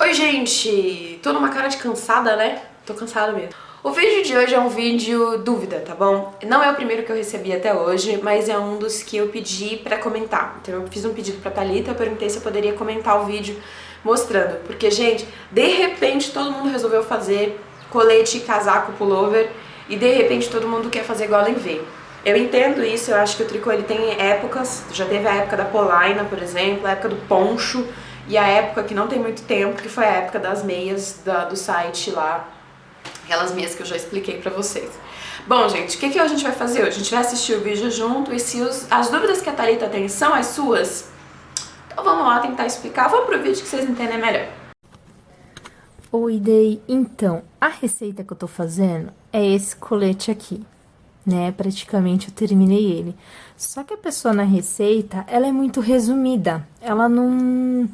Oi gente, tô numa cara de cansada, né? Tô cansada mesmo. O vídeo de hoje é um vídeo dúvida, tá bom? Não é o primeiro que eu recebi até hoje, mas é um dos que eu pedi pra comentar. Então eu fiz um pedido pra Thalita, eu perguntei se eu poderia comentar o vídeo mostrando. Porque, gente, de repente todo mundo resolveu fazer colete, casaco, pullover e de repente todo mundo quer fazer igual em V. Eu entendo isso, eu acho que o tricô ele tem épocas, já teve a época da polaina, por exemplo, a época do poncho, e a época que não tem muito tempo, que foi a época das meias do site lá, aquelas meias que eu já expliquei pra vocês. Bom, gente, o que a gente vai fazer hoje? A gente vai assistir o vídeo junto e se as dúvidas que a Thalita tem são as suas, então vamos lá tentar explicar. Vamos pro vídeo que vocês entendem melhor. Oi, Day. Então, a receita que eu tô fazendo é esse colete aqui, né? Praticamente eu terminei ele. Só que a pessoa na receita, ela é muito resumida. Ela não...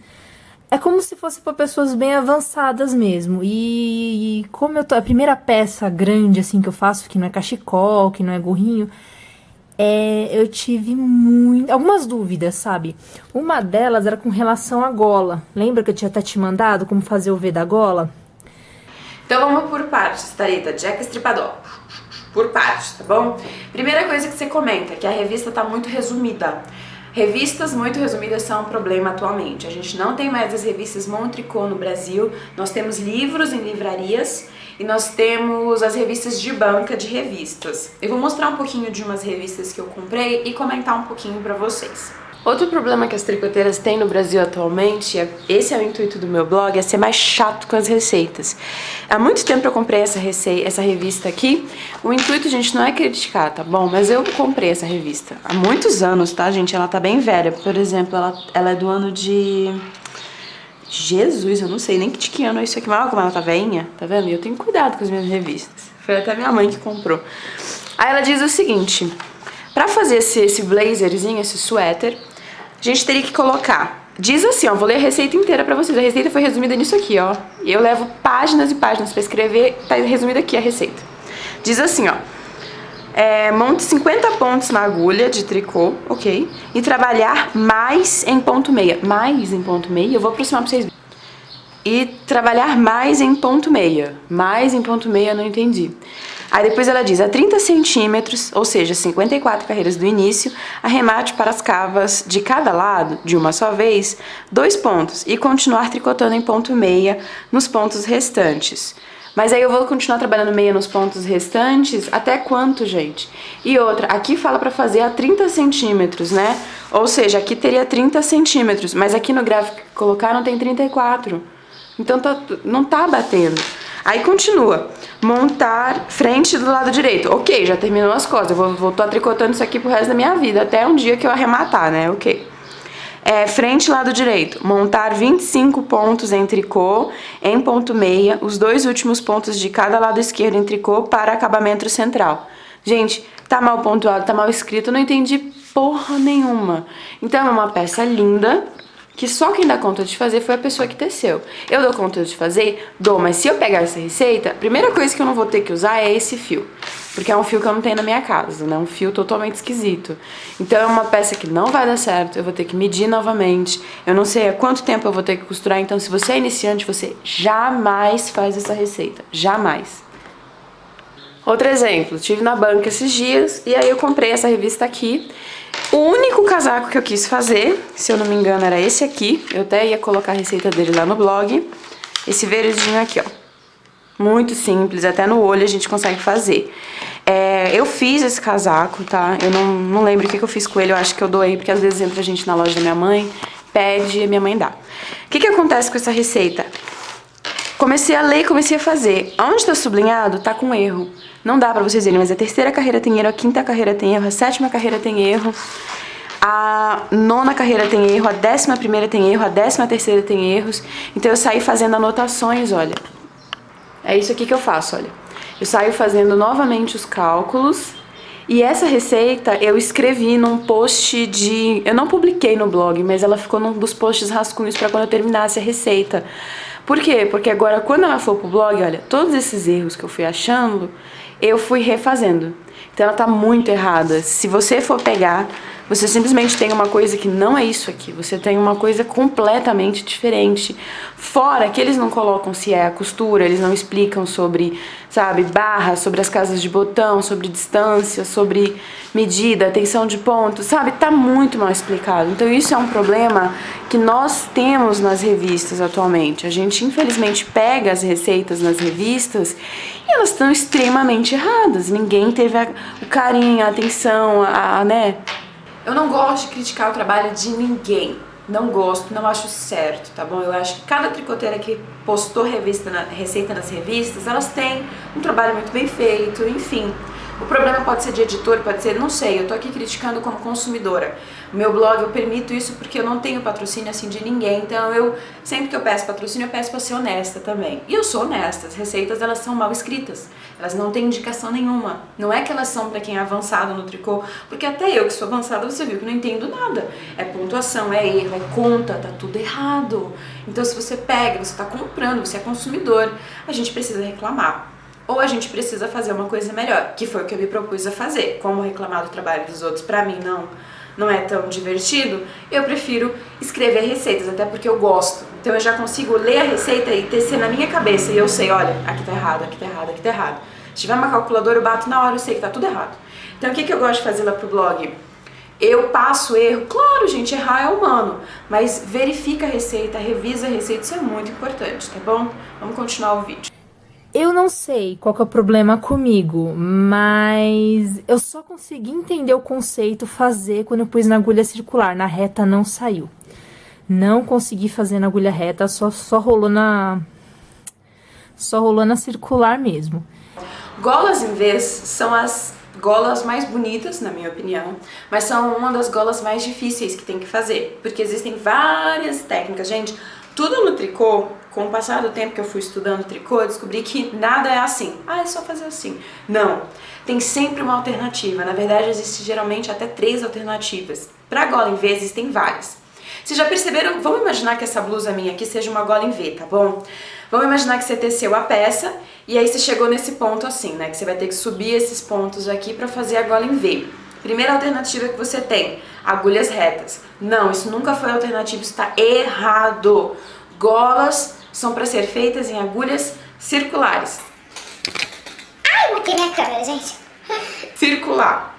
É como se fosse para pessoas bem avançadas mesmo. E como eu tô... A primeira peça grande, assim, que eu faço, que não é cachecol, que não é gorrinho... eu tive algumas dúvidas, sabe? Uma delas era com relação à gola. Lembra que eu tinha até te mandado como fazer o V da gola? Então vamos por partes, Thalita. Jack Estripador. Por partes, tá bom? Primeira coisa que você comenta, que a revista tá muito resumida. Revistas muito resumidas são um problema atualmente. A gente não tem mais as revistas Montricô no Brasil. Nós temos livros em livrarias e nós temos as revistas de banca de revistas. Eu vou mostrar um pouquinho de umas revistas que eu comprei e comentar um pouquinho pra vocês. Outro problema que as tricoteiras têm no Brasil atualmente, esse é o intuito do meu blog, é ser mais chato com as receitas. Há muito tempo eu comprei essa revista aqui. O intuito, gente, não é criticar, tá bom? Mas eu comprei essa revista há muitos anos, tá, gente? Ela tá bem velha. Por exemplo, ela é do ano de... Jesus, eu não sei nem de que ano é isso aqui. Mas olha como ela tá velhinha, tá vendo? E eu tenho cuidado com as minhas revistas. Foi até minha mãe que comprou. Aí ela diz o seguinte: pra fazer esse blazerzinho, esse suéter, a gente teria que colocar, diz assim, ó, vou ler a receita inteira pra vocês. A receita foi resumida nisso aqui, ó. Eu levo páginas e páginas pra escrever, tá resumida aqui a receita. Diz assim, ó, monte 50 pontos na agulha de tricô, ok? E trabalhar mais em ponto meia. Mais em ponto meia? Eu vou aproximar pra vocês verem. E trabalhar mais em ponto meia. Mais em ponto meia, eu não entendi. Aí depois ela diz, a 30 centímetros, ou seja, 54 carreiras do início, arremate para as cavas de cada lado, de uma só vez, 2 pontos, e continuar tricotando em ponto meia nos pontos restantes. Mas aí eu vou continuar trabalhando meia nos pontos restantes, até quanto, gente? E outra, aqui fala para fazer a 30 centímetros, né? Ou seja, aqui teria 30 centímetros, mas aqui no gráfico que colocaram tem 34. Então não tá batendo. Aí continua, montar frente do lado direito. Ok, já terminou as costas, eu vou tô tricotando isso aqui pro resto da minha vida, até um dia que eu arrematar, né, ok. Frente lado direito, montar 25 pontos em tricô, em ponto meia, os 2 últimos pontos de cada lado esquerdo em tricô para acabamento central. Gente, tá mal pontuado, tá mal escrito, eu não entendi porra nenhuma. Então é uma peça linda, que só quem dá conta de fazer foi a pessoa que teceu. Eu dou conta de fazer? Dou, mas se eu pegar essa receita, a primeira coisa que eu não vou ter que usar é esse fio. Porque é um fio que eu não tenho na minha casa, né? Um fio totalmente esquisito. Então é uma peça que não vai dar certo, eu vou ter que medir novamente. Eu não sei há quanto tempo eu vou ter que costurar, então se você é iniciante, você jamais faz essa receita. Jamais. Outro exemplo, estive na banca esses dias e aí eu comprei essa revista aqui. O único casaco que eu quis fazer, se eu não me engano, era esse aqui. Eu até ia colocar a receita dele lá no blog. Esse verdinho aqui, ó. Muito simples, até no olho a gente consegue fazer. Eu fiz esse casaco, tá? Eu não lembro o que eu fiz com ele, eu acho que eu doei, porque às vezes entra a gente na loja da minha mãe, pede e minha mãe dá. O que acontece com essa receita? Comecei a ler e comecei a fazer. Onde tá sublinhado, tá com erro. Não dá pra vocês verem, mas a 3ª carreira tem erro, a 5ª carreira tem erro, a 7ª carreira tem erro, a 9ª carreira tem erro, a 11ª tem erro, a 13ª tem erros. Então eu saí fazendo anotações, olha. É isso aqui que eu faço, olha. Eu saio fazendo novamente os cálculos. E essa receita eu escrevi num post de... Eu não publiquei no blog, mas ela ficou num dos posts rascunhos pra quando eu terminasse a receita. Por quê? Porque agora, quando ela for pro blog, olha, todos esses erros que eu fui achando, eu fui refazendo. Então ela tá muito errada. Se você for pegar, Você simplesmente tem uma coisa que não é isso aqui. Você tem uma coisa completamente diferente. Fora que eles não colocam se é a costura, eles não explicam sobre, sabe, barra, sobre as casas de botão, sobre distância, sobre medida, tensão de ponto, sabe? Tá muito mal explicado. Então isso é um problema que nós temos nas revistas atualmente. A gente, infelizmente, pega as receitas nas revistas e elas estão extremamente erradas. Ninguém teve o carinho, a atenção, né? Eu não gosto de criticar o trabalho de ninguém. Não gosto, não acho certo, tá bom? Eu acho que cada tricoteira que postou receita nas revistas, elas têm um trabalho muito bem feito, enfim. O problema pode ser de editor, pode ser, não sei, eu tô aqui criticando como consumidora. O meu blog, eu permito isso porque eu não tenho patrocínio assim de ninguém, então sempre que eu peço patrocínio, eu peço pra ser honesta também. E eu sou honesta, as receitas, elas são mal escritas, elas não têm indicação nenhuma. Não é que elas são pra quem é avançado no tricô, porque até eu que sou avançada, você viu que não entendo nada. É pontuação, é erro, é conta, tá tudo errado. Então se você pega, você tá comprando, você é consumidor, a gente precisa reclamar. Ou a gente precisa fazer uma coisa melhor, que foi o que eu me propus a fazer. Como reclamar do trabalho dos outros pra mim não é tão divertido, eu prefiro escrever receitas, até porque eu gosto. Então eu já consigo ler a receita e tecer na minha cabeça e eu sei, olha, aqui tá errado, aqui tá errado, aqui tá errado. Se tiver uma calculadora, eu bato na hora, eu sei que tá tudo errado. Então o que eu gosto de fazer lá pro blog? Eu passo erro, claro, gente, errar é humano, mas verifica a receita, revisa a receita, isso é muito importante, tá bom? Vamos continuar o vídeo. Eu não sei qual que é o problema comigo, mas eu só consegui entender o conceito fazer quando eu pus na agulha circular. Na reta não saiu. Não consegui fazer na agulha reta, só rolou na circular mesmo. Golas em vez são as golas mais bonitas, na minha opinião, mas são uma das golas mais difíceis que tem que fazer, porque existem várias técnicas, gente. Tudo no tricô, com o passar do tempo que eu fui estudando tricô, eu descobri que nada é assim. Ah, é só fazer assim. Não. Tem sempre uma alternativa. Na verdade, existe geralmente até 3 alternativas. Para gola em V, existem várias. Vocês já perceberam? Vamos imaginar que essa blusa minha aqui seja uma gola em V, tá bom? Vamos imaginar que você teceu a peça e aí você chegou nesse ponto assim, né? Que você vai ter que subir esses pontos aqui para fazer a gola em V. Primeira alternativa que você tem, agulhas retas. Não, isso nunca foi alternativa, isso está errado. Golas são para ser feitas em agulhas circulares. Ai, botei minha câmera, gente. Circular.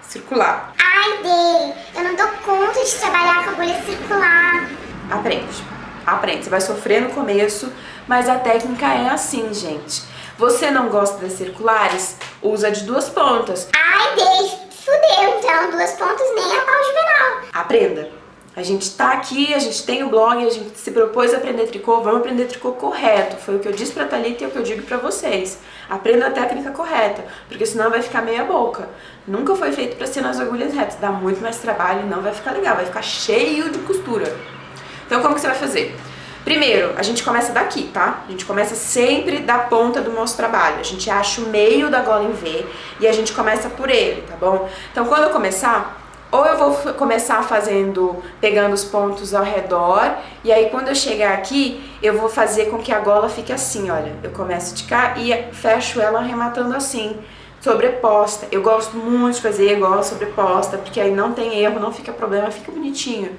Ai, Dei, eu não dou conta de trabalhar com agulha circular. Aprende. Você vai sofrer no começo, mas a técnica é assim, gente. Você não gosta das circulares? Usa de 2 pontas. Ai, Dei. Fudeu, então, 2 pontos nem a pau juvenal. Aprenda. A gente tá aqui, a gente tem o blog, a gente se propôs a aprender tricô, vamos aprender tricô correto. Foi o que eu disse pra Thalita e é o que eu digo pra vocês. Aprenda a técnica correta, porque senão vai ficar meia boca. Nunca foi feito pra ser nas agulhas retas, dá muito mais trabalho e não vai ficar legal, vai ficar cheio de costura. Então como que você vai fazer? Primeiro, a gente começa daqui, tá? A gente começa sempre da ponta do nosso trabalho. A gente acha o meio da gola em V e a gente começa por ele, tá bom? Então, quando eu começar, ou eu vou começar pegando os pontos ao redor, e aí quando eu chegar aqui, eu vou fazer com que a gola fique assim, olha. Eu começo de cá e fecho ela arrematando assim, sobreposta. Eu gosto muito de fazer gola sobreposta, porque aí não tem erro, não fica problema, fica bonitinho.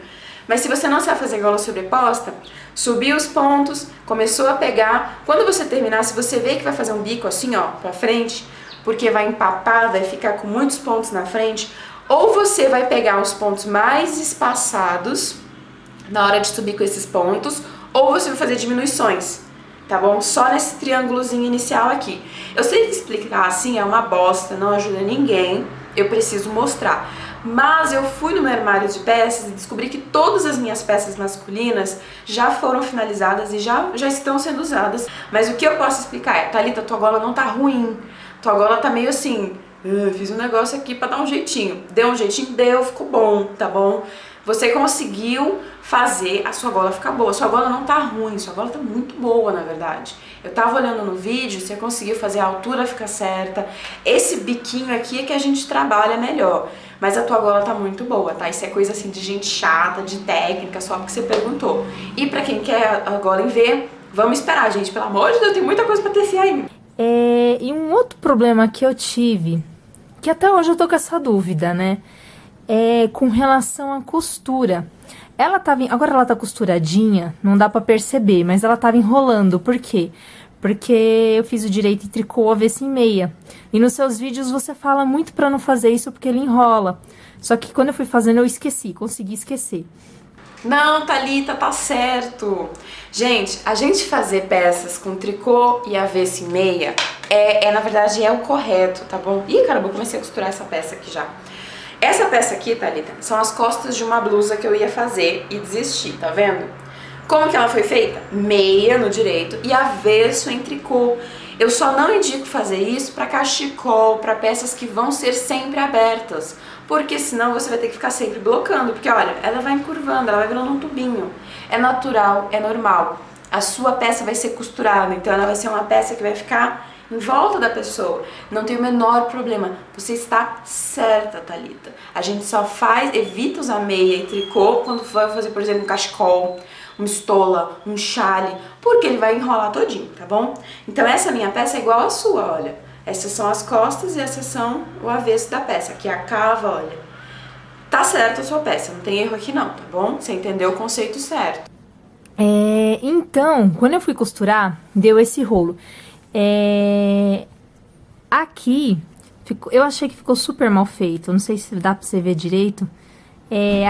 Mas se você não sabe fazer gola sobreposta, subiu os pontos, começou a pegar, quando você terminar, se você vê que vai fazer um bico assim, ó, pra frente, porque vai empapar, vai ficar com muitos pontos na frente, ou você vai pegar os pontos mais espaçados na hora de subir com esses pontos, ou você vai fazer diminuições, tá bom? Só nesse triângulozinho inicial aqui. Eu sei que explicar assim é uma bosta, não ajuda ninguém, eu preciso mostrar. Mas eu fui no meu armário de peças e descobri que todas as minhas peças masculinas já foram finalizadas e já estão sendo usadas. Mas o que eu posso explicar é, Thalita, tua gola não tá ruim, tua gola tá meio assim, fiz um negócio aqui pra dar um jeitinho. Deu um jeitinho? Deu, ficou bom, tá bom? Você conseguiu fazer a sua gola ficar boa. Sua gola não tá ruim, sua gola tá muito boa, na verdade. Eu tava olhando no vídeo, você conseguiu fazer a altura ficar certa. Esse biquinho aqui é que a gente trabalha melhor. Mas a tua gola tá muito boa, tá? Isso é coisa assim de gente chata, de técnica, só porque você perguntou. E pra quem quer a gola em V, vamos esperar, gente. Pelo amor de Deus, tem muita coisa pra tecer ainda. E um outro problema que eu tive, que até hoje eu tô com essa dúvida, né? com relação à costura. Agora ela tá costuradinha, não dá pra perceber, mas ela tava enrolando. Por quê? Porque eu fiz o direito em tricô avesso em meia. E nos seus vídeos você fala muito pra não fazer isso porque ele enrola. Só que quando eu fui fazendo eu esqueci, consegui esquecer. Não, Thalita, tá certo. Gente, a gente fazer peças com tricô e avesso em meia na verdade, é o correto, tá bom? Ih, caramba, eu comecei a costurar essa peça aqui já. Essa peça aqui, Thalita, são as costas de uma blusa que eu ia fazer e desisti, tá vendo? Como que ela foi feita? Meia no direito e avesso em tricô. Eu só não indico fazer isso para cachecol, para peças que vão ser sempre abertas, porque senão você vai ter que ficar sempre blocando, porque olha, ela vai encurvando, ela vai virando um tubinho. É natural, é normal. A sua peça vai ser costurada, então ela vai ser uma peça que vai ficar em volta da pessoa. Não tem o menor problema. Você está certa, Thalita. A gente só evita usar meia e tricô quando for fazer, por exemplo, um cachecol, uma estola, um chale, porque ele vai enrolar todinho, tá bom? Então essa minha peça é igual à sua, olha. Essas são as costas e essas são o avesso da peça. Aqui é a cava, olha. Tá certo a sua peça, não tem erro aqui não, tá bom? Você entendeu o conceito certo. Então, quando eu fui costurar, deu esse rolo. Aqui, eu achei que ficou super mal feito. Não sei se dá pra você ver direito.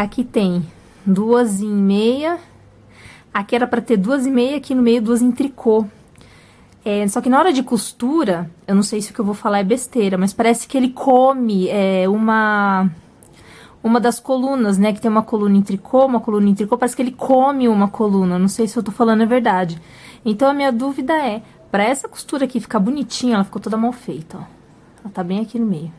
Aqui tem 2,5. Aqui era pra ter 2,5, aqui no meio 2 em tricô. Só que na hora de costura, eu não sei se o que eu vou falar é besteira, mas parece que ele come uma das colunas, né? Que tem uma coluna em tricô, parece que ele come uma coluna. Não sei se eu tô falando a verdade. Então a minha dúvida pra essa costura aqui ficar bonitinha, ela ficou toda mal feita, ó. Ela tá bem aqui no meio.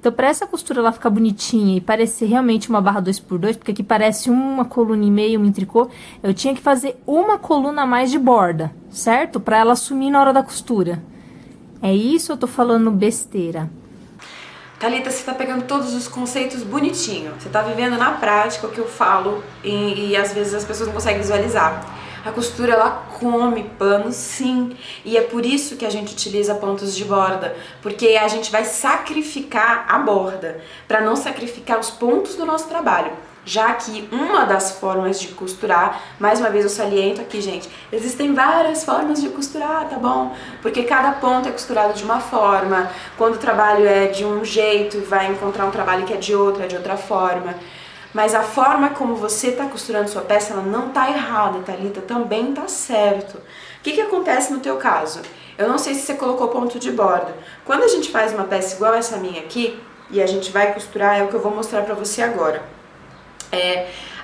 Então, pra essa costura ela ficar bonitinha e parecer realmente uma barra 2x2, porque aqui parece uma coluna e meio, um tricô, eu tinha que fazer uma coluna a mais de borda, certo? Pra ela sumir na hora da costura. É isso ou eu tô falando besteira? Thalita, você tá pegando todos os conceitos bonitinho. Você tá vivendo na prática o que eu falo e às vezes as pessoas não conseguem visualizar. A costura, ela come pano, sim. E é por isso que a gente utiliza pontos de borda. Porque a gente vai sacrificar a borda, para não sacrificar os pontos do nosso trabalho. Já que uma das formas de costurar, mais uma vez eu saliento aqui, gente, existem várias formas de costurar, tá bom? Porque cada ponto é costurado de uma forma. Quando o trabalho é de um jeito, vai encontrar um trabalho que é de outra forma. Mas a forma como você tá costurando sua peça, ela não tá errada, Thalita, também tá certo. O que acontece no teu caso? Eu não sei se você colocou ponto de borda. Quando a gente faz uma peça igual essa minha aqui, e a gente vai costurar, é o que eu vou mostrar pra você agora.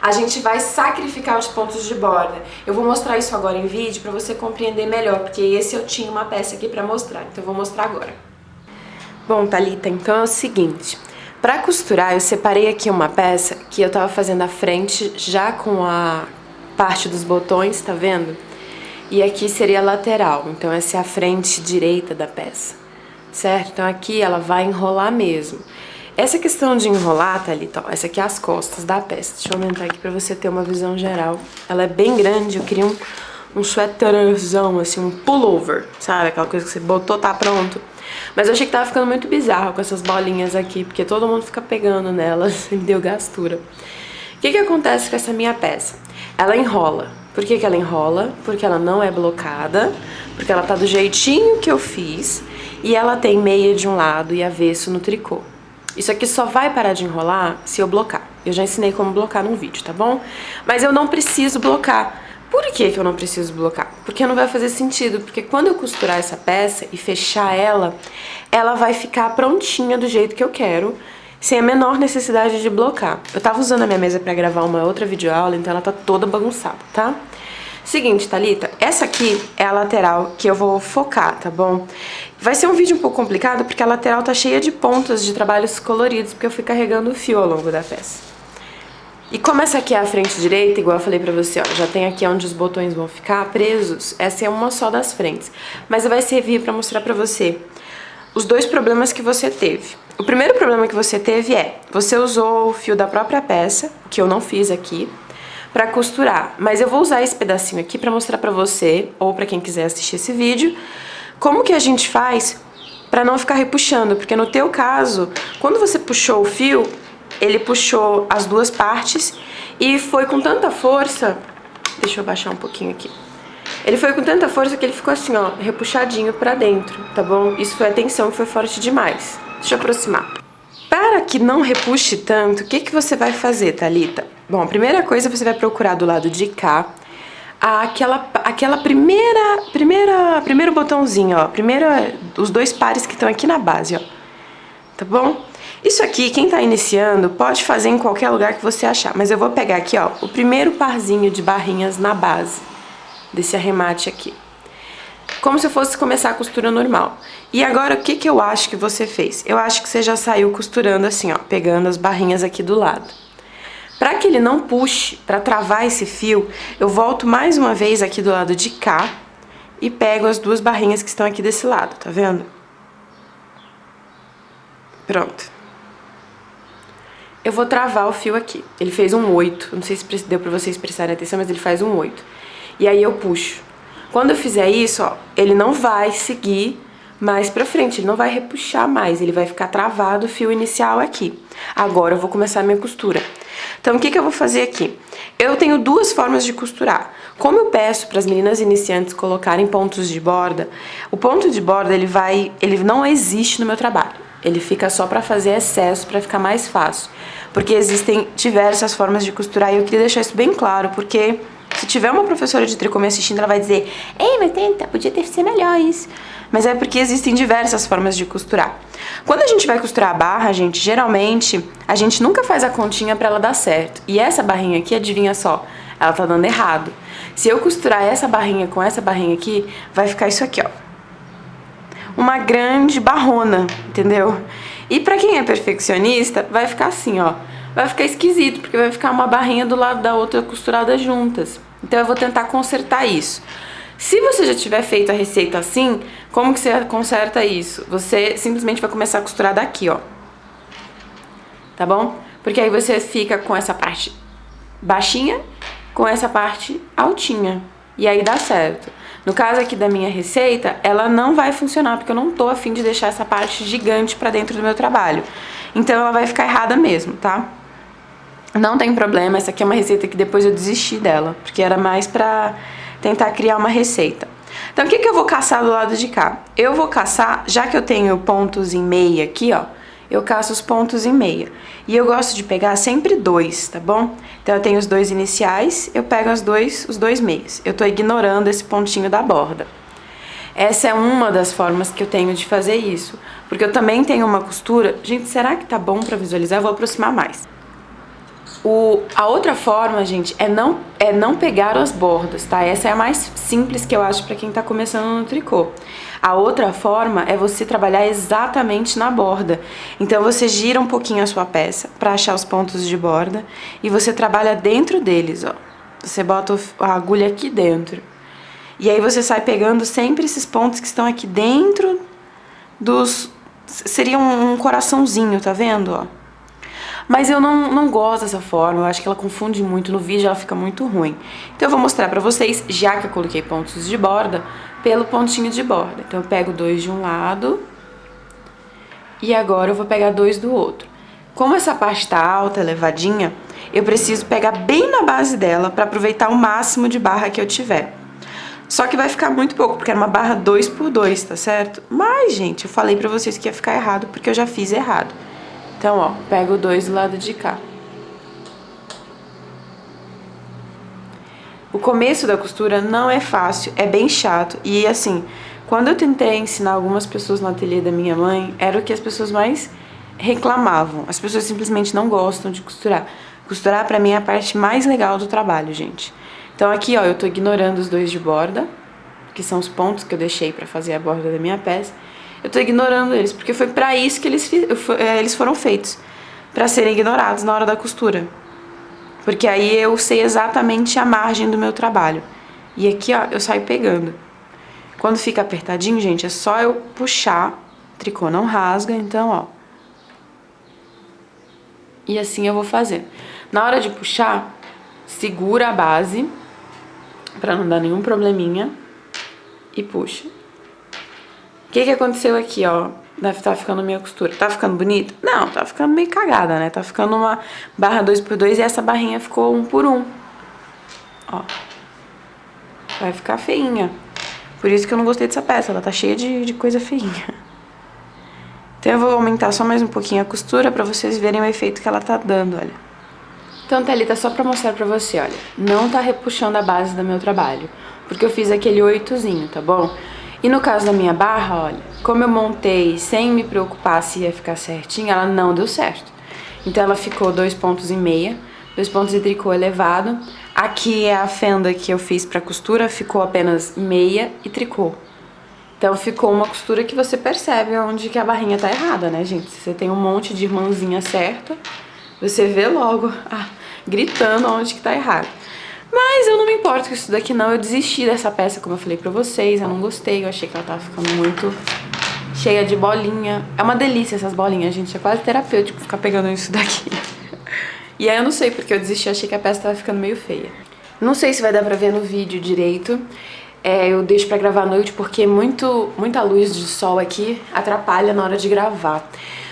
A gente vai sacrificar os pontos de borda. Eu vou mostrar isso agora em vídeo pra você compreender melhor, porque esse eu tinha uma peça aqui pra mostrar, então eu vou mostrar agora. Bom, Thalita, então é o seguinte... Pra costurar, eu separei aqui uma peça que eu tava fazendo a frente já com a parte dos botões, tá vendo? E aqui seria a lateral, então essa é a frente direita da peça, certo? Então aqui ela vai enrolar mesmo. Essa questão de enrolar, Thalita, ó, essa aqui é as costas da peça. Deixa eu aumentar aqui pra você ter uma visão geral. Ela é bem grande, eu queria um suéterzão, assim, um pullover, sabe? Aquela coisa que você botou, tá pronto. Mas eu achei que tava ficando muito bizarro com essas bolinhas aqui, porque todo mundo fica pegando nelas e deu gastura. O que acontece com essa minha peça? Ela enrola. Por que ela enrola? Porque ela não é blocada, porque ela tá do jeitinho que eu fiz, e ela tem meia de um lado e avesso no tricô. Isso aqui só vai parar de enrolar se eu blocar. Eu já ensinei como blocar num vídeo, tá bom? Mas eu não preciso blocar. Por que eu não preciso blocar? Porque não vai fazer sentido, porque quando eu costurar essa peça e fechar ela, ela vai ficar prontinha do jeito que eu quero, sem a menor necessidade de blocar. Eu tava usando a minha mesa pra gravar uma outra videoaula, então ela tá toda bagunçada, tá? Seguinte, Thalita, essa aqui é a lateral que eu vou focar, tá bom? Vai ser um vídeo um pouco complicado, porque a lateral tá cheia de pontas de trabalhos coloridos, porque eu fui carregando o fio ao longo da peça. E como essa aqui é a frente direita, igual eu falei pra você, ó, já tem aqui onde os botões vão ficar presos, essa é uma só das frentes. Mas vai servir pra mostrar pra você os dois problemas que você teve. O primeiro problema que você teve você usou o fio da própria peça, que eu não fiz aqui, pra costurar. Mas eu vou usar esse pedacinho aqui pra mostrar pra você, ou pra quem quiser assistir esse vídeo, como que a gente faz pra não ficar repuxando. Porque no teu caso, quando você puxou o fio, ele puxou as duas partes e foi com tanta força... Deixa eu baixar um pouquinho aqui. Ele foi com tanta força que ele ficou assim, ó, repuxadinho pra dentro, tá bom? Isso foi a tensão que foi forte demais. Deixa eu aproximar. Para que não repuxe tanto, o que que você vai fazer, Thalita? Bom, a primeira coisa, você vai procurar do lado de cá primeiro botãozinho, ó. Os dois pares que estão aqui na base, ó. Tá bom? Isso aqui, quem tá iniciando, pode fazer em qualquer lugar que você achar. Mas eu vou pegar aqui, ó, o primeiro parzinho de barrinhas na base desse arremate aqui. Como se eu fosse começar a costura normal. E agora, o que que eu acho que você fez? Eu acho que você já saiu costurando assim, ó, pegando as barrinhas aqui do lado. Para que ele não puxe, para travar esse fio, eu volto mais uma vez aqui do lado de cá e pego as duas barrinhas que estão aqui desse lado, tá vendo? Pronto. Eu vou travar o fio aqui. Ele fez um 8, não sei se deu pra vocês prestarem atenção, mas ele faz um 8. E aí eu puxo. Quando eu fizer isso, ó, ele não vai seguir mais pra frente, ele não vai repuxar mais, ele vai ficar travado o fio inicial aqui. Agora eu vou começar a minha costura. Então, o que que eu vou fazer aqui? Eu tenho duas formas de costurar. Como eu peço para as meninas iniciantes colocarem pontos de borda, o ponto de borda, ele não existe no meu trabalho. Ele fica só para fazer excesso, para ficar mais fácil. Porque existem diversas formas de costurar e eu queria deixar isso bem claro, porque se tiver uma professora de tricô me assistindo, ela vai dizer: ei, mas podia ter sido melhor isso. Mas é porque existem diversas formas de costurar. Quando a gente vai costurar a barra, gente, geralmente, a gente nunca faz a continha pra ela dar certo. E essa barrinha aqui, adivinha só, ela tá dando errado. Se eu costurar essa barrinha com essa barrinha aqui, vai ficar isso aqui, ó. Uma grande barrona, entendeu? E pra quem é perfeccionista, vai ficar assim, ó. Vai ficar esquisito, porque vai ficar uma barrinha do lado da outra costurada juntas. Então eu vou tentar consertar isso. Se você já tiver feito a receita assim, como que você conserta isso? Você simplesmente vai começar a costurar daqui, ó. Tá bom? Porque aí você fica com essa parte baixinha, com essa parte altinha. E aí dá certo. No caso aqui da minha receita, ela não vai funcionar, porque eu não tô a fim de deixar essa parte gigante pra dentro do meu trabalho. Então ela vai ficar errada mesmo, tá? Não tem problema, essa aqui é uma receita que depois eu desisti dela, porque era mais pra tentar criar uma receita. Então, o que que eu vou caçar do lado de cá? Eu vou caçar, já que eu tenho pontos em meia aqui, ó, eu caço os pontos em meia. E eu gosto de pegar sempre dois, tá bom? Então, eu tenho os dois iniciais, eu pego os dois meios. Eu tô ignorando esse pontinho da borda. Essa é uma das formas que eu tenho de fazer isso. Porque eu também tenho uma costura... Gente, será que tá bom pra visualizar? Eu vou aproximar mais. A outra forma, gente, é não pegar as bordas, tá? Essa é a mais simples que eu acho pra quem tá começando no tricô. A outra forma é você trabalhar exatamente na borda. Então você gira um pouquinho a sua peça pra achar os pontos de borda e você trabalha dentro deles, ó. Você bota a agulha aqui dentro. E aí você sai pegando sempre esses pontos que estão aqui dentro dos... Seria um coraçãozinho, tá vendo, ó? Mas eu não gosto dessa forma, eu acho que ela confunde muito, no vídeo ela fica muito ruim. Então eu vou mostrar pra vocês, já que eu coloquei pontos de borda, pelo pontinho de borda. Então eu pego dois de um lado e agora eu vou pegar dois do outro. Como essa parte tá alta, elevadinha, eu preciso pegar bem na base dela pra aproveitar o máximo de barra que eu tiver. Só que vai ficar muito pouco, porque era uma barra 2x2, tá certo? Mas, gente, eu falei pra vocês que ia ficar errado, porque eu já fiz errado. Então, ó, pego dois do lado de cá. O começo da costura não é fácil, é bem chato. E assim, quando eu tentei ensinar algumas pessoas no ateliê da minha mãe, era o que as pessoas mais reclamavam. As pessoas simplesmente não gostam de costurar. Costurar pra mim é a parte mais legal do trabalho, gente. Então aqui, ó, eu tô ignorando os dois de borda, que são os pontos que eu deixei pra fazer a borda da minha peça. Eu tô ignorando eles, porque foi pra isso que eles foram feitos. Pra serem ignorados na hora da costura. Porque aí eu sei exatamente a margem do meu trabalho. E aqui, ó, eu saio pegando. Quando fica apertadinho, gente, é só eu puxar. O tricô não rasga, então, ó. E assim eu vou fazer. Na hora de puxar, segura a base, pra não dar nenhum probleminha. E puxa. O que que aconteceu aqui, ó? deve estar ficando minha costura. Tá ficando bonita? Não, tá ficando meio cagada, né? Tá ficando uma barra 2x2 e essa barrinha ficou 1x1. Ó. Vai ficar feinha. Por isso que eu não gostei dessa peça, ela tá cheia de coisa feinha. Então eu vou aumentar só mais um pouquinho a costura pra vocês verem o efeito que ela tá dando, olha. Então, Thalita, só pra mostrar pra você, olha. Não tá repuxando a base do meu trabalho, porque eu fiz aquele 8zinho, tá bom? E no caso da minha barra, olha, como eu montei sem me preocupar se ia ficar certinho, ela não deu certo. Então ela ficou 2 pontos e meia, 2 pontos de tricô elevado. Aqui é a fenda que eu fiz pra costura, ficou apenas meia e tricô. Então ficou uma costura que você percebe onde que a barrinha tá errada, né, gente? Se você tem um monte de irmãzinha certa, você vê logo, gritando onde que tá errado. Mas eu não me importo com isso daqui não, eu desisti dessa peça, como eu falei pra vocês, eu não gostei, eu achei que ela tava ficando muito cheia de bolinha. É uma delícia essas bolinhas, gente, é quase terapêutico ficar pegando isso daqui. E aí eu não sei porque eu desisti, achei que a peça tava ficando meio feia. Não sei se vai dar pra ver no vídeo direito, eu deixo pra gravar à noite porque muita luz de sol aqui atrapalha na hora de gravar.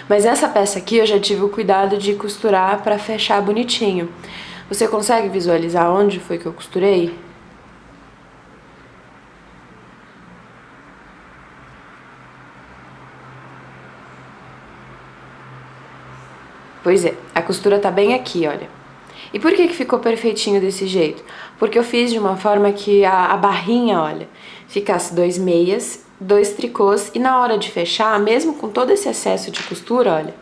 Mas essa peça aqui eu já tive o cuidado de costurar pra fechar bonitinho. Você consegue visualizar onde foi que eu costurei? Pois é, a costura tá bem aqui, olha. E por que ficou perfeitinho desse jeito? Porque eu fiz de uma forma que a barrinha, olha, ficasse 2 meias, 2 tricôs e na hora de fechar, mesmo com todo esse excesso de costura, olha,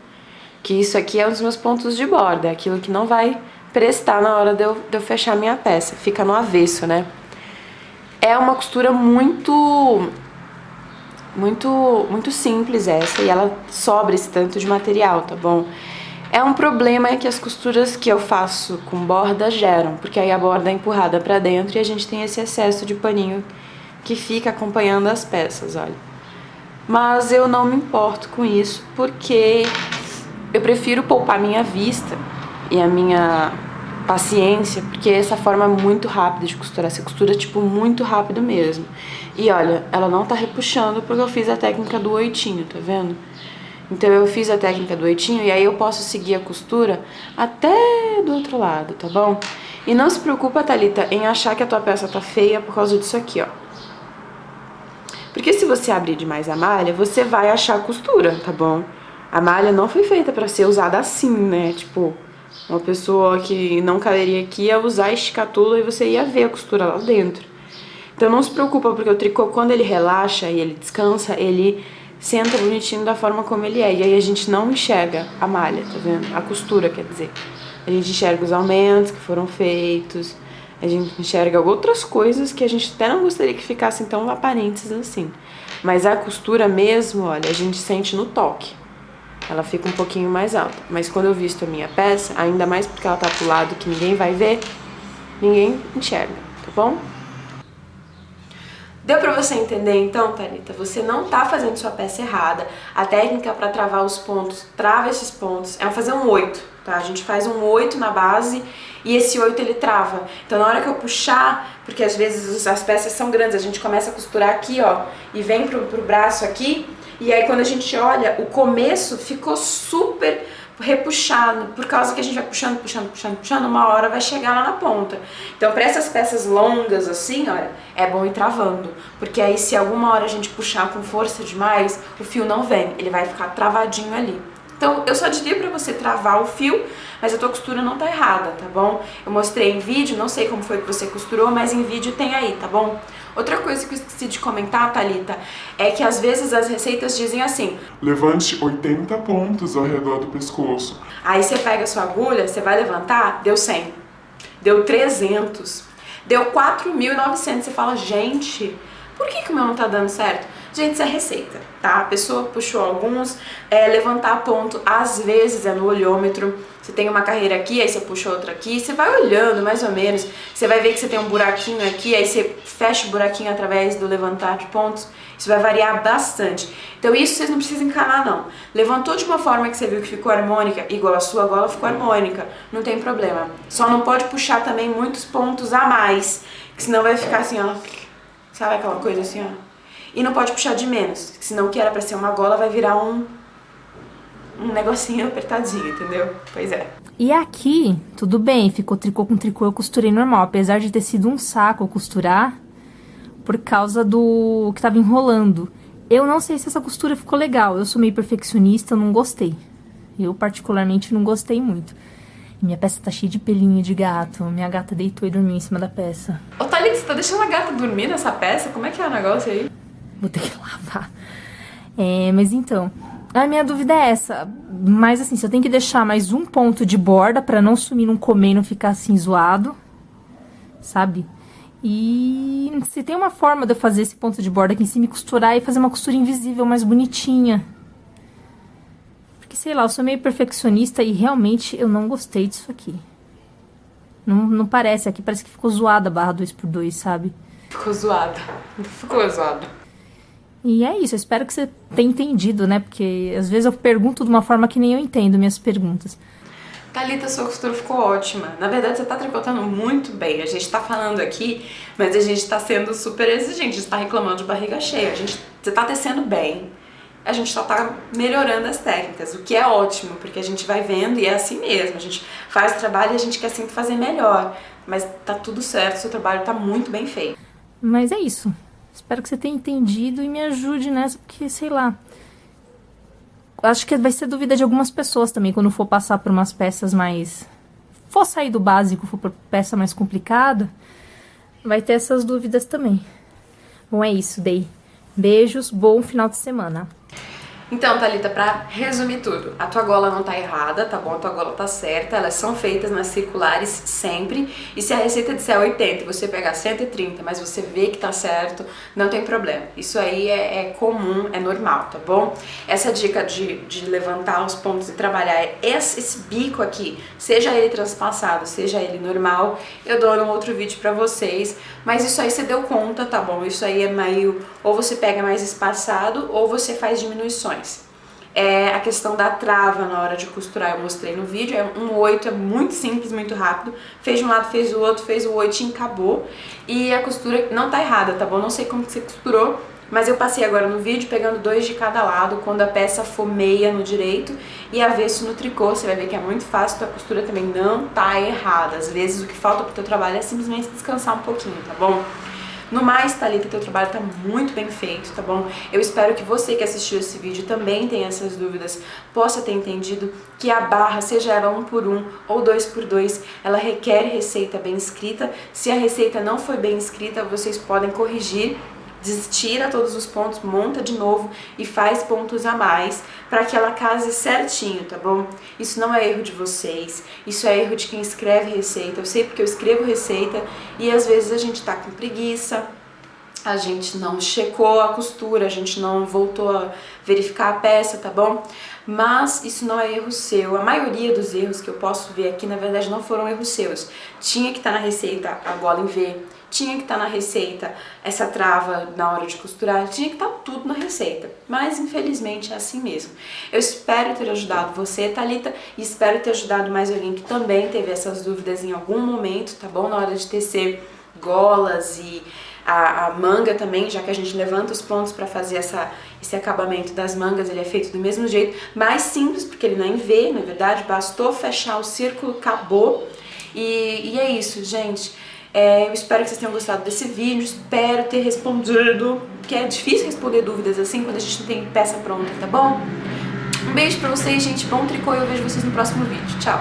que isso aqui é um dos meus pontos de borda, é aquilo que não vai prestar na hora de eu fechar minha peça, fica no avesso, né? É uma costura muito simples essa e ela sobra esse tanto de material, tá bom? É um problema que as costuras que eu faço com borda geram, porque aí a borda é empurrada pra dentro e a gente tem esse excesso de paninho que fica acompanhando as peças, olha. Mas eu não me importo com isso, porque eu prefiro poupar minha vista e a minha paciência, porque essa forma é muito rápida de costurar, você costura tipo muito rápido mesmo. E olha, ela não tá repuxando porque eu fiz a técnica do 8º, tá vendo? Então eu fiz a técnica do 8º e aí eu posso seguir a costura até do outro lado, tá bom? E não se preocupa, Thalita, em achar que a tua peça tá feia por causa disso aqui, ó. Porque se você abrir demais a malha, você vai achar costura, tá bom? A malha não foi feita pra ser usada assim, né? Tipo, uma pessoa que não caberia aqui ia usar, esticar tudo e você ia ver a costura lá dentro. Então não se preocupa, porque o tricô, quando ele relaxa e ele descansa, ele senta bonitinho da forma como ele é. E aí a gente não enxerga a malha, tá vendo? A costura, quer dizer. A gente enxerga os aumentos que foram feitos, a gente enxerga outras coisas que a gente até não gostaria que ficassem tão aparentes assim. Mas a costura mesmo, olha, a gente sente no toque. Ela fica um pouquinho mais alta. Mas quando eu visto a minha peça, ainda mais porque ela tá pro lado que ninguém vai ver, ninguém enxerga, tá bom? Deu pra você entender então, Thalita? Você não tá fazendo sua peça errada. A técnica pra travar os pontos, trava esses pontos, é fazer um 8, tá? A gente faz um 8 na base e esse 8 ele trava. Então na hora que eu puxar, porque às vezes as peças são grandes, a gente começa a costurar aqui, ó, e vem pro braço aqui, e aí quando a gente olha, o começo ficou super repuxado, por causa que a gente vai puxando, uma hora vai chegar lá na ponta. Então para essas peças longas assim, olha, é bom ir travando, porque aí se alguma hora a gente puxar com força demais, o fio não vem, ele vai ficar travadinho ali. Então eu só diria pra você travar o fio, mas a tua costura não tá errada, tá bom? Eu mostrei em vídeo, não sei como foi que você costurou, mas em vídeo tem aí, tá bom? Outra coisa que eu esqueci de comentar, Thalita, é que às vezes as receitas dizem assim: levante 80 pontos ao redor do pescoço. Aí você pega a sua agulha, você vai levantar, deu 100, deu 300, deu 4.900. Você fala, gente, por que o meu não tá dando certo? Gente, isso é receita, tá? A pessoa puxou alguns, levantar ponto, às vezes é no olhômetro. Você tem uma carreira aqui, aí você puxa outra aqui, você vai olhando mais ou menos, você vai ver que você tem um buraquinho aqui, aí você fecha o buraquinho através do levantar de pontos. Isso vai variar bastante. Então isso vocês não precisam encanar não. Levantou de uma forma que você viu que ficou harmônica, igual a sua gola ficou harmônica, não tem problema. Só não pode puxar também muitos pontos a mais, que senão vai ficar assim, ó, sabe aquela coisa assim, ó? E não pode puxar de menos, senão o que era pra ser uma gola vai virar um negocinho apertadinho, entendeu? Pois é. E aqui, tudo bem, ficou tricô com tricô, eu costurei normal, apesar de ter sido um saco costurar por causa do que tava enrolando. Eu não sei se essa costura ficou legal, eu sou meio perfeccionista, eu não gostei. Eu particularmente não gostei muito. Minha peça tá cheia de pelinho de gato, minha gata deitou e dormiu em cima da peça. Ô Thalita, você tá deixando a gata dormir nessa peça? Como é que é o negócio aí? Vou ter que lavar. Mas então, a minha dúvida é essa. Mas assim, se eu tenho que deixar mais um ponto de borda pra não sumir, não comer e não ficar assim zoado, sabe? E se tem uma forma de eu fazer esse ponto de borda aqui em cima e costurar e fazer uma costura invisível mais bonitinha. Porque, sei lá, eu sou meio perfeccionista e realmente eu não gostei disso aqui. Não parece, aqui parece que ficou zoada a barra 2x2, sabe? Ficou zoado. Ficou zoado. E é isso, eu espero que você tenha entendido, né? Porque às vezes eu pergunto de uma forma que nem eu entendo minhas perguntas. Thalita, sua costura ficou ótima. Na verdade, você tá tricotando muito bem. A gente tá falando aqui, mas a gente tá sendo super exigente. A gente tá reclamando de barriga cheia. Você tá tecendo bem. A gente só tá melhorando as técnicas, o que é ótimo, porque a gente vai vendo e é assim mesmo. A gente faz o trabalho e a gente quer sempre fazer melhor. Mas tá tudo certo, seu trabalho tá muito bem feito. Mas é isso. Espero que você tenha entendido e me ajude nessa, porque, sei lá... Acho que vai ser dúvida de algumas pessoas também, quando for passar por umas peças mais... For sair do básico, for por peça mais complicada, vai ter essas dúvidas também. Bom, é isso, Day. Beijos, bom final de semana. Então, Thalita, pra resumir tudo, a tua gola não tá errada, tá bom? A tua gola tá certa, elas são feitas nas circulares sempre, e se a receita disser 80 e você pegar 130, mas você vê que tá certo, não tem problema. Isso aí é comum, é normal, tá bom? Essa dica de levantar os pontos e trabalhar esse bico aqui, seja ele transpassado, seja ele normal, eu dou um outro vídeo pra vocês, mas isso aí você deu conta, tá bom? Isso aí é meio, ou você pega mais espaçado, ou você faz diminuições. A questão da trava na hora de costurar, eu mostrei no vídeo, um 8 é muito simples, muito rápido, fez de um lado, fez do outro, fez o 8 e acabou, e a costura não tá errada, tá bom? Não sei como que você costurou, mas eu passei agora no vídeo pegando 2 de cada lado, quando a peça for meia no direito e avesso no tricô, você vai ver que é muito fácil, tua costura também não tá errada, às vezes o que falta pro teu trabalho é simplesmente descansar um pouquinho, tá bom? No mais, Thalita, teu trabalho tá muito bem feito, tá bom? Eu espero que você que assistiu esse vídeo também tenha essas dúvidas, possa ter entendido que a barra, seja ela 1x1 ou 2x2, ela requer receita bem escrita. Se a receita não foi bem escrita, vocês podem corrigir, tira todos os pontos, monta de novo e faz pontos a mais para que ela case certinho, tá bom? Isso não é erro de vocês, isso é erro de quem escreve receita. Eu sei porque eu escrevo receita e às vezes a gente tá com preguiça, a gente não checou a costura, a gente não voltou a verificar a peça, tá bom? Mas isso não é erro seu. A maioria dos erros que eu posso ver aqui, na verdade, não foram erros seus. Tinha que estar na receita a gola em V, tinha que estar na receita essa trava na hora de costurar, tinha que estar tudo na receita. Mas, infelizmente, é assim mesmo. Eu espero ter ajudado você, Thalita, e espero ter ajudado mais alguém que também teve essas dúvidas em algum momento, tá bom? Na hora de tecer golas e a manga também, já que a gente levanta os pontos para fazer esse acabamento das mangas, ele é feito do mesmo jeito, mais simples, porque ele não é em V, na verdade, bastou fechar o círculo, acabou. E é isso, gente. Eu espero que vocês tenham gostado desse vídeo, espero ter respondido, porque é difícil responder dúvidas assim quando a gente não tem peça pronta, tá bom? Um beijo pra vocês, gente, bom tricô e eu vejo vocês no próximo vídeo. Tchau!